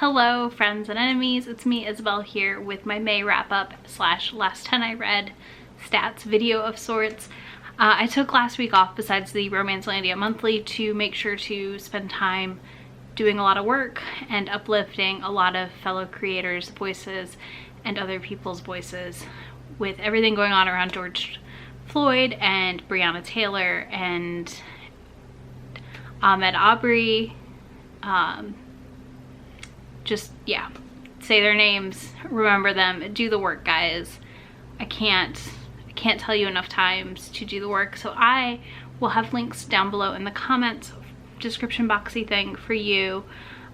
Hello friends and enemies, it's me Isabel here with my May wrap-up slash last 10 I read stats video of sorts. I took last week off besides the Romancelandia monthly to make sure to spend time doing a lot of work and uplifting a lot of fellow creators' voices and other people's voices with everything going on around George Floyd and Breonna Taylor and Ahmaud Arbery. Just, yeah, say their names, remember them, do the work, guys. I can't tell you enough times to do the work. So I will have links down below in the comments, description boxy thing for you,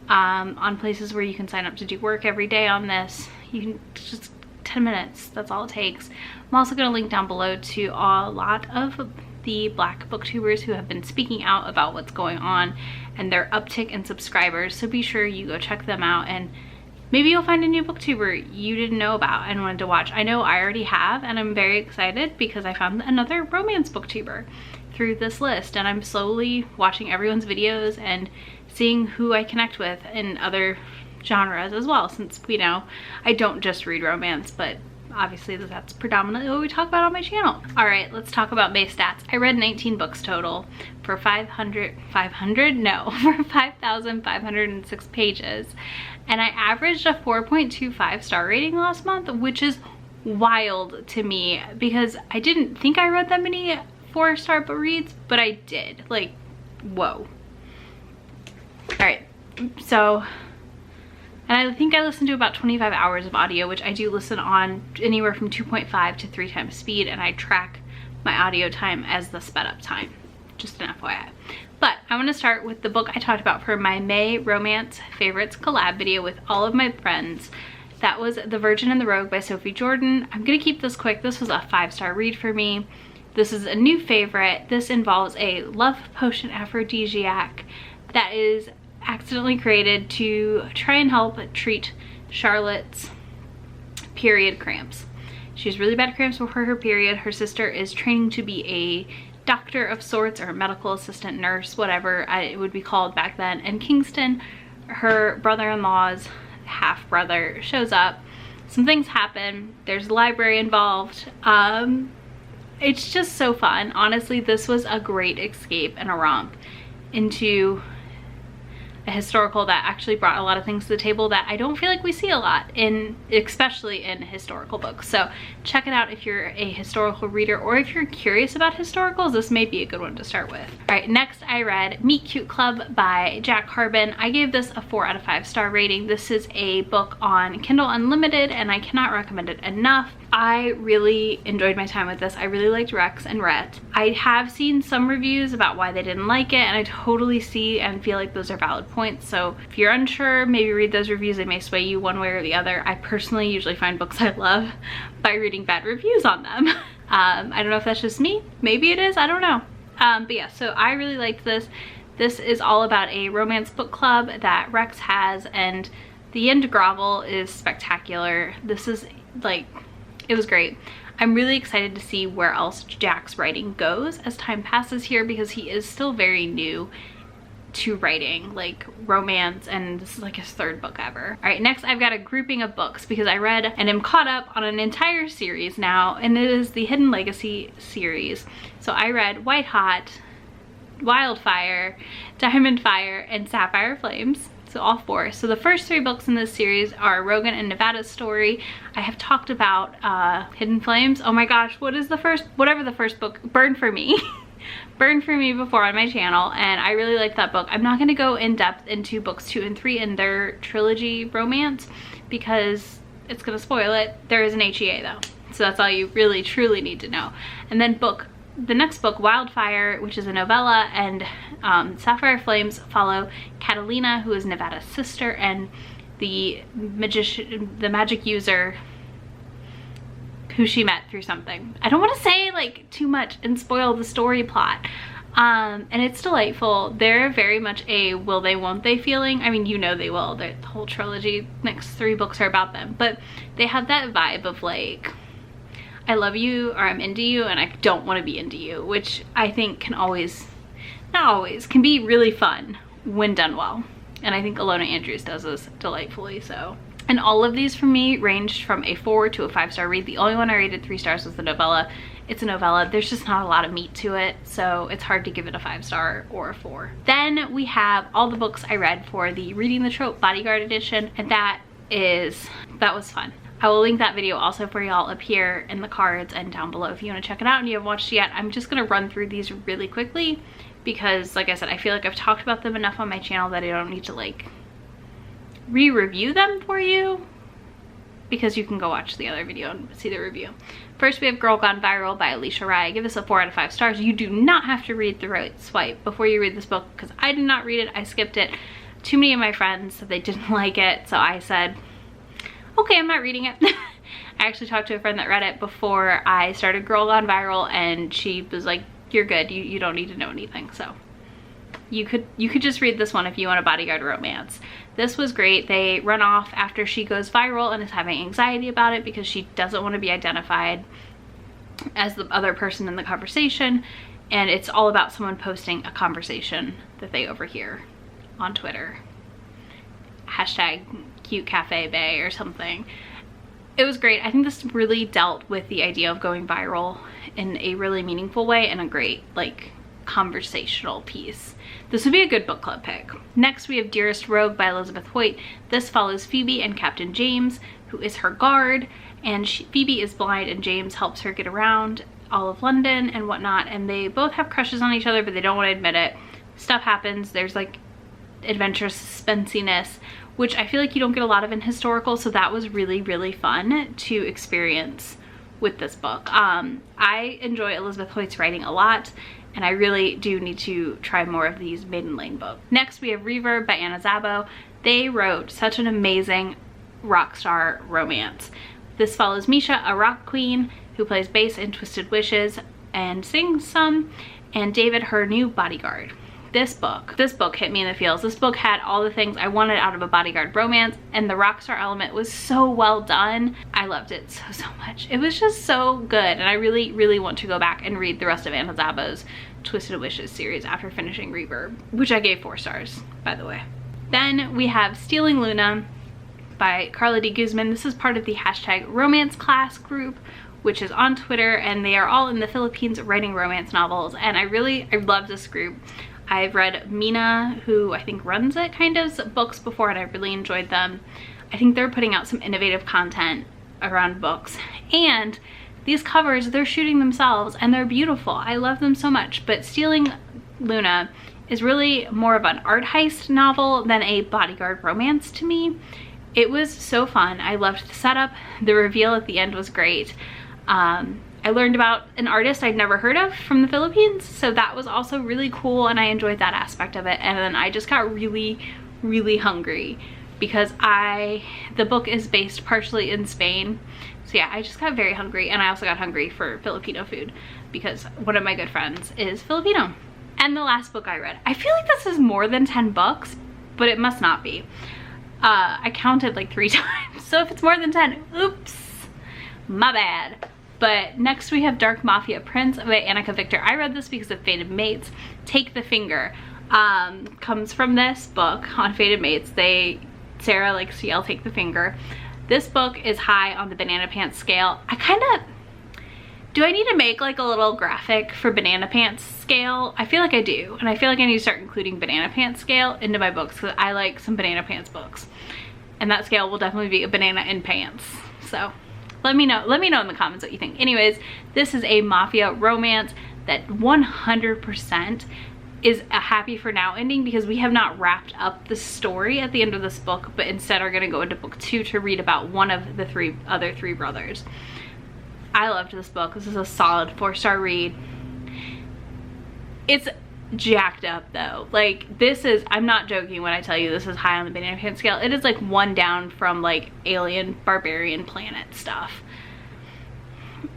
on places where you can sign up to do work every day on this. You can just 10 minutes, that's all it takes. I'm also going to link down below to a lot of the Black booktubers who have been speaking out about what's going on and their uptick in subscribers, so be sure you go check them out and maybe you'll find a new booktuber you didn't know about and wanted to watch. I know I already have, and I'm very excited because I found another romance booktuber through this list, and I'm slowly watching everyone's videos and seeing who I connect with in other genres as well, since we know I don't just read romance, but obviously that's predominantly what we talk about on my channel. All right, let's talk about May stats. I read 19 books total for 5,506 pages, and I averaged a 4.25 star rating last month, which is wild to me because I didn't think I read that many 4-star book reads, but I did. Like, whoa. All right, so, and I think I listened to about 25 hours of audio, which I do listen on anywhere from 2.5 to 3 times speed, and I track my audio time as the sped up time, just an FYI. But I want to start with the book I talked about for my May Romance Favorites collab video with all of my friends. That was The Virgin and the Rogue by Sophie Jordan. I'm going to keep this quick. This was a 5-star read for me. This is a new favorite. This involves a love potion aphrodisiac that is accidentally created to try and help treat Charlotte's period cramps. She has really bad cramps before her period. Her sister is training to be a doctor of sorts, or a medical assistant, nurse, whatever it would be called back then. And Kingston, her brother-in-law's half-brother, shows up. Some things happen. There's a library involved. It's just so fun. Honestly, this was a great escape and a romp into a historical that actually brought a lot of things to the table that I don't feel like we see a lot in, especially in historical books. So check it out if you're a historical reader, or if you're curious about historicals, this may be a good one to start with. All right, next I read Meet Cute Club by Jack Harbin. I gave this a 4 out of 5 star rating. This is a book on Kindle Unlimited, and I cannot recommend it enough. I really enjoyed my time with this. I really liked Rex and Rhett. I have seen some reviews about why they didn't like it, and I totally see and feel like those are valid points. So if you're unsure, maybe read those reviews. They may sway you one way or the other. I personally usually find books I love by reading bad reviews on them. I don't know if that's just me. Maybe it is, I don't know. But yeah, so I really liked this. This is all about a romance book club that Rex has, and the end grovel is spectacular. This is like, it was great. I'm really excited to see where else Jack's writing goes as time passes here, because he is still very new to writing like romance, and this is like his 3rd book ever. All right, next I've got a grouping of books because I read and am caught up on an entire series now, and it is the Hidden Legacy series. So I read White Hot, Wildfire, Diamond Fire, and Sapphire Flames. So all 4. So the first 3 books in this series are Rogan and Nevada's story. I have talked about Hidden Flames. Oh my gosh, what is the first, whatever the first book, Burn for Me. Burn for Me before on my channel, and I really liked that book. I'm not going to go in depth into books 2 and 3 in their trilogy romance because it's going to spoil it. There is an HEA though, so that's all you really truly need to know. And then the next book, Wildfire, which is a novella, and Sapphire Flames follow Catalina, who is Nevada's sister, and the magic user who she met through something. I don't want to say like too much and spoil the story plot. And it's delightful. They're very much a will they won't they feeling. I mean, you know they will. The whole trilogy, next 3 books are about them, but they have that vibe of like, I love you, or I'm into you and I don't want to be into you, which I think can always, not always, can be really fun when done well. And I think Ilona Andrews does this delightfully, so. And all of these for me ranged from a 4 to a 5-star read. The only one I rated 3 stars was the novella. It's a novella. There's just not a lot of meat to it, so it's hard to give it a 5-star or a 4. Then we have all the books I read for the Reading the Trope Bodyguard edition, and that was fun. I will link that video also for y'all up here in the cards and down below if you want to check it out and you haven't watched it yet. I'm just gonna run through these really quickly because, like I said, I feel like I've talked about them enough on my channel that I don't need to like re-review them for you, because you can go watch the other video and see the review. First, we have Girl Gone Viral by Alicia Rai. I give this a 4 out of 5 stars. You do not have to read The Right Swipe before you read this book, because I did not read it. I skipped it. Too many of my friends said they didn't like it, so I said, okay, I'm not reading it. I actually talked to a friend that read it before I started Girl Gone Viral, and she was like, you're good, you don't need to know anything. So you could just read this one if you want a bodyguard romance. This was great. They run off after she goes viral and is having anxiety about it because she doesn't want to be identified as the other person in the conversation, and it's all about someone posting a conversation that they overhear on Twitter. Hashtag cute cafe bae or something. It was great. I think this really dealt with the idea of going viral in a really meaningful way and a great like conversational piece. This would be a good book club pick. Next, we have Dearest Rogue by Elizabeth Hoyt. This follows Phoebe and Captain James, who is her guard, and Phoebe is blind and James helps her get around all of London and whatnot, and they both have crushes on each other, but they don't want to admit it. Stuff happens. There's like adventure suspensiness, which I feel like you don't get a lot of in historical, so that was really, really fun to experience with this book. I enjoy Elizabeth Hoyt's writing a lot, and I really do need to try more of these Maiden Lane books. Next, we have Reverb by Anna Szabo. They wrote such an amazing rock star romance. This follows Misha, a rock queen who plays bass in Twisted Wishes and sings some, and David, her new bodyguard. This book hit me in the feels. This book had all the things I wanted out of a bodyguard romance, and the rock star element was so well done. I loved it so much. It was just so good, and I really, really want to go back and read the rest of Anna Szabo's Twisted Wishes series after finishing Reverb, which I gave 4 stars, by the way. Then we have Stealing Luna by Carla D. Guzman. This is part of the hashtag romance class group, which is on Twitter, and they are all in the Philippines writing romance novels, and I love this group. I've read Mina, who I think runs it, kind of, books before, and I really enjoyed them. I think they're putting out some innovative content around books, and these covers, they're shooting themselves and they're beautiful. I love them so much. But Stealing Luna is really more of an art heist novel than a bodyguard romance to me. It was so fun. I loved the setup. The reveal at the end was great. I learned about an artist I'd never heard of from the Philippines, so that was also really cool, and I enjoyed that aspect of it. And then I just got really, really hungry because the book is based partially in Spain. So yeah, I just got very hungry, and I also got hungry for Filipino food because one of my good friends is Filipino. And the last book I read, I feel like this is more than 10 books, but it must not be. I counted like 3 times, so if it's more than 10, oops, my bad. But next we have Dark Mafia Prince by Annika Victor. I read this because of Fated Mates. Take the Finger comes from this book on Fated Mates. Sarah likes to yell, take the finger. This book is high on the Banana Pants scale. Do I need to make like a little graphic for Banana Pants scale? I feel like I do, and I feel like I need to start including Banana Pants scale into my books because I like some Banana Pants books. And that scale will definitely be a banana in pants. So let me know in the comments what you think. Anyways, this is a mafia romance that 100% is a happy for now ending because we have not wrapped up the story at the end of this book, but instead are going to go into book 2 to read about one of the other three brothers. I loved this book. This is a solid 4-star read. It's jacked up though. Like, this is, I'm not joking when I tell you this is high on the Banana Pants scale. It is like 1 down from like alien barbarian planet stuff.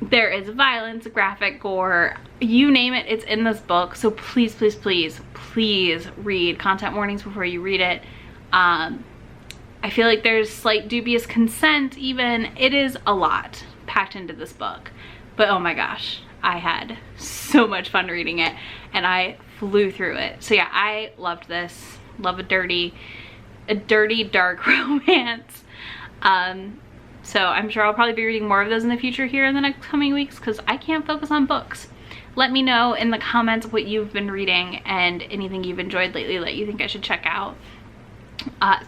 There is violence, graphic gore, you name it, it's in this book. So please, please, please, please read content warnings before you read it. I feel like there's slight dubious consent even. It is a lot packed into this book, but oh my gosh, I had so much fun reading it and I flew through it. So yeah, I loved this. Love a dirty a dirty, dark romance. So I'm sure I'll probably be reading more of those in the future here in the next coming weeks because I can't focus on books. Let me know in the comments what you've been reading and anything you've enjoyed lately that you think I should check out.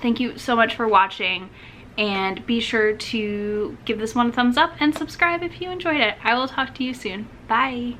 Thank you so much for watching, and be sure to give this one a thumbs up and subscribe if you enjoyed it. I will talk to you soon. Bye.